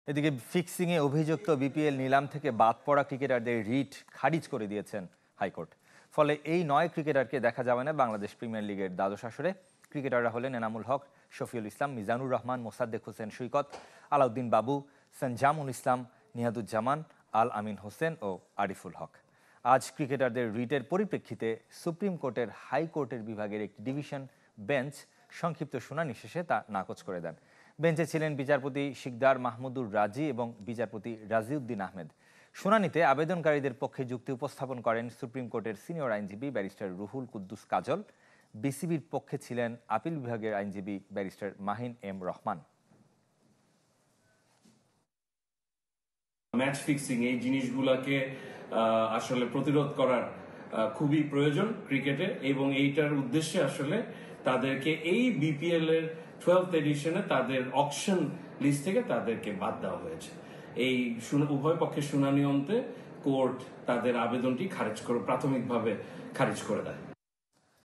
এদিকে ফিক্সিংয়ে অভিযুক্ত বিপিএল নিলাম থেকে বাদ পড়া ক্রিকেটারদের রিট খারিজ করে দিয়েছেন হাইকোর্ট। ফলে এই 9 ক্রিকেটারকে দেখা যাবে না বাংলাদেশ প্রিমিয়ার লিগের দ্বাদশ আসরে। ক্রিকেটাররা হলেন এনামুল হক, শফিউল ইসলাম, মিজানুর রহমান, মোসাদ্দেক হোসেন সৈকত, আলাউদ্দিন বাবু, সঞ্জামুল ইসলাম, নিহাদুজ্জামান, আল আমিন হোসেন ও আরিফুল হক। আজ ক্রিকেটারদের রিটের পরিপ্রেক্ষিতে সুপ্রিম কোর্টের হাইকোর্টের বিভাগের একটি ডিভিশন বেঞ্চ সংক্ষিপ্ত শুনানি শেষে তা নাকচ করে দেন। বেঞ্চে ছিলেন বিচারপতি শিকদার মাহমুদুর রাজি এবং বিচারপতি রাজিউদ্দিন আহমেদ। শুনানিতে আবেদনকারীদের পক্ষে যুক্তি উপস্থাপন করেন সুপ্রিম কোর্টের সিনিয়র আইনজীবী ব্যারিস্টার রুহুল কুদ্দুস কাজল। বিসিবির পক্ষে ছিলেন আপিল বিভাগের আইনজীবী barrister Mahin M Rahman. Match fixing এই জিনিসগুলোকে আসলে প্রতিরোধ করার খুবই প্রয়োজন ক্রিকেটে, এবং এইটার উদ্দেশ্যে আসলে তাদেরকে এই বিপিএল এর 12th এডিশনে তাদের অকশন লিস্ট থেকে তাদেরকে বাদ দেওয়া হয়েছে। এই উভয় পক্ষের শুনানি অন্তে কোর্ট তাদের আবেদনটি প্রাথমিকভাবে খারিজ করে দেয়।